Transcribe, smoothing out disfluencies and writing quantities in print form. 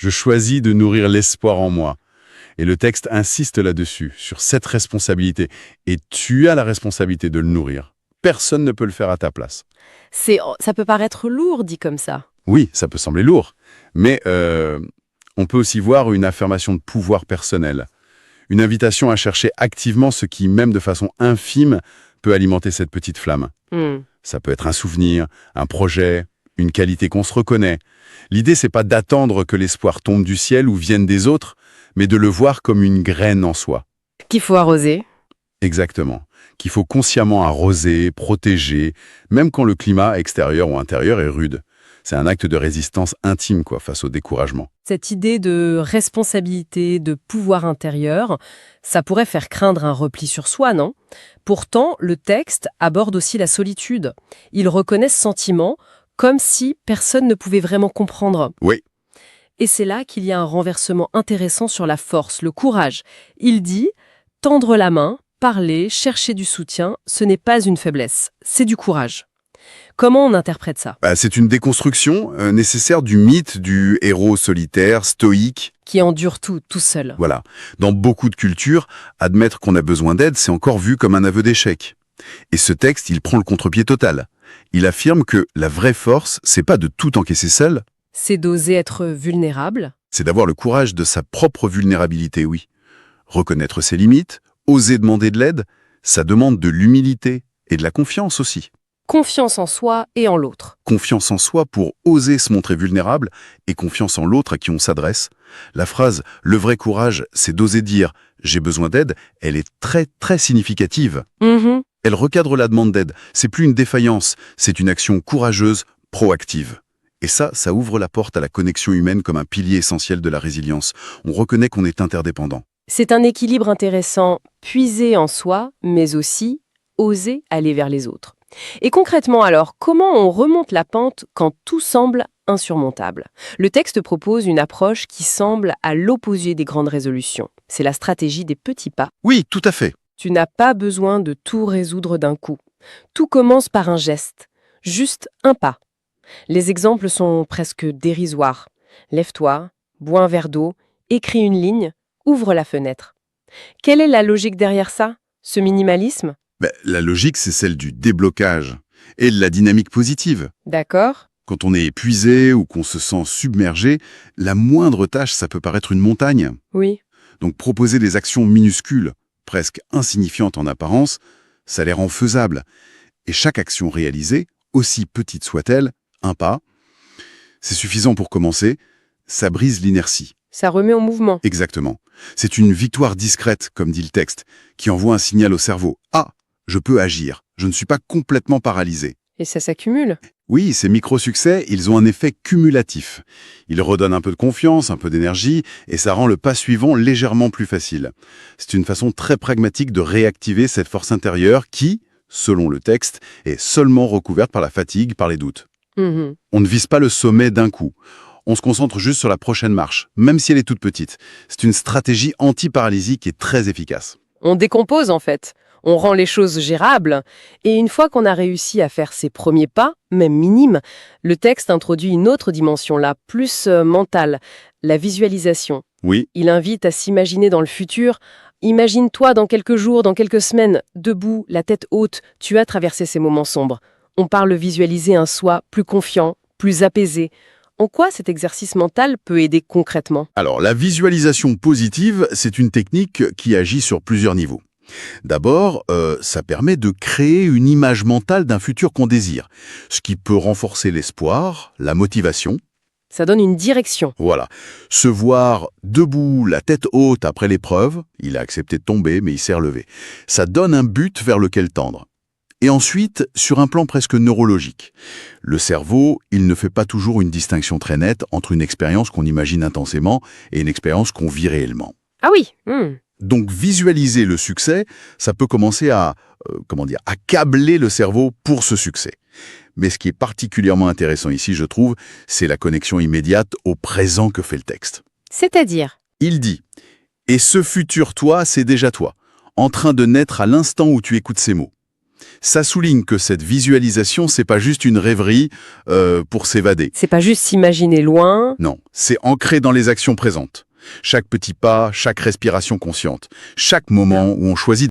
Je choisis de nourrir l'espoir en moi. Et le texte insiste là-dessus, sur cette responsabilité. Et tu as la responsabilité de le nourrir. Personne ne peut le faire à ta place. Ça peut paraître lourd dit comme ça. Oui, ça peut sembler lourd, mais on peut aussi voir une affirmation de pouvoir personnel. Une invitation à chercher activement ce qui, même de façon infime, peut alimenter cette petite flamme. Ça peut être un souvenir, un projet, une qualité qu'on se reconnaît. L'idée, c'est pas d'attendre que l'espoir tombe du ciel ou vienne des autres, mais de le voir comme une graine en soi. Qu'il faut arroser. Exactement. Qu'il faut consciemment arroser, protéger, même quand le climat extérieur ou intérieur est rude. C'est un acte de résistance intime, face au découragement. Cette idée de responsabilité, de pouvoir intérieur, ça pourrait faire craindre un repli sur soi, non? Pourtant, le texte aborde aussi la solitude. Il reconnaît ce sentiment comme si personne ne pouvait vraiment comprendre. Oui. Et c'est là qu'il y a un renversement intéressant sur la force, le courage. Il dit « tendre la main, parler, chercher du soutien, ce n'est pas une faiblesse, c'est du courage ». Comment on interprète ça? C'est une déconstruction nécessaire du mythe du héros solitaire, stoïque. Qui endure tout seul. Voilà. Dans beaucoup de cultures, admettre qu'on a besoin d'aide, c'est encore vu comme un aveu d'échec. Et ce texte, il prend le contre-pied total. Il affirme que la vraie force, c'est pas de tout encaisser seul. C'est d'oser être vulnérable. C'est d'avoir le courage de sa propre vulnérabilité, oui. Reconnaître ses limites, oser demander de l'aide, ça demande de l'humilité et de la confiance aussi. Confiance en soi et en l'autre. Confiance en soi pour oser se montrer vulnérable et confiance en l'autre à qui on s'adresse. La phrase « le vrai courage, c'est d'oser dire « j'ai besoin d'aide », elle est très très significative. Elle recadre la demande d'aide. C'est plus une défaillance, c'est une action courageuse, proactive. Et ça ouvre la porte à la connexion humaine comme un pilier essentiel de la résilience. On reconnaît qu'on est interdépendant. C'est un équilibre intéressant, puiser en soi, mais aussi oser aller vers les autres. Et concrètement alors, comment on remonte la pente quand tout semble insurmontable? Le texte propose une approche qui semble à l'opposé des grandes résolutions. C'est la stratégie des petits pas. Oui, tout à fait. Tu n'as pas besoin de tout résoudre d'un coup. Tout commence par un geste, juste un pas. Les exemples sont presque dérisoires. Lève-toi, bois un verre d'eau, écris une ligne, ouvre la fenêtre. Quelle est la logique derrière ça? Ce minimalisme? La logique, c'est celle du déblocage et de la dynamique positive. D'accord. Quand on est épuisé ou qu'on se sent submergé, la moindre tâche, ça peut paraître une montagne. Oui. Donc proposer des actions minuscules, presque insignifiantes en apparence, ça les rend faisables. Et chaque action réalisée, aussi petite soit-elle, un pas, c'est suffisant pour commencer, ça brise l'inertie. Ça remet en mouvement. Exactement. C'est une victoire discrète, comme dit le texte, qui envoie un signal au cerveau. Ah, je peux agir, je ne suis pas complètement paralysé. Et ça s'accumule. Oui, ces micro-succès, ils ont un effet cumulatif. Ils redonnent un peu de confiance, un peu d'énergie, et ça rend le pas suivant légèrement plus facile. C'est une façon très pragmatique de réactiver cette force intérieure qui, selon le texte, est seulement recouverte par la fatigue, par les doutes. On ne vise pas le sommet d'un coup. On se concentre juste sur la prochaine marche, même si elle est toute petite. C'est une stratégie anti-paralysie qui est très efficace. On décompose en fait. On rend les choses gérables. Et une fois qu'on a réussi à faire ses premiers pas, même minimes, le texte introduit une autre dimension là, plus mentale, la visualisation. Oui. Il invite à s'imaginer dans le futur. Imagine-toi dans quelques jours, dans quelques semaines, debout, la tête haute, tu as traversé ces moments sombres. On parle visualiser un soi plus confiant, plus apaisé. En quoi cet exercice mental peut aider concrètement? Alors, la visualisation positive, c'est une technique qui agit sur plusieurs niveaux. D'abord, ça permet de créer une image mentale d'un futur qu'on désire, ce qui peut renforcer l'espoir, la motivation. Ça donne une direction. Voilà. Se voir debout, la tête haute après l'épreuve, il a accepté de tomber, mais il s'est relevé. Ça donne un but vers lequel tendre. Et ensuite, sur un plan presque neurologique. Le cerveau, il ne fait pas toujours une distinction très nette entre une expérience qu'on imagine intensément et une expérience qu'on vit réellement. Ah oui. Donc visualiser le succès, ça peut commencer à câbler le cerveau pour ce succès. Mais ce qui est particulièrement intéressant ici, je trouve, c'est la connexion immédiate au présent que fait le texte. C'est-à-dire? Il dit « Et ce futur toi, c'est déjà toi, en train de naître à l'instant où tu écoutes ces mots. » Ça souligne que cette visualisation, c'est pas juste une rêverie pour s'évader. C'est pas juste s'imaginer loin. Non, c'est ancré dans les actions présentes. Chaque petit pas, chaque respiration consciente, chaque moment où on choisit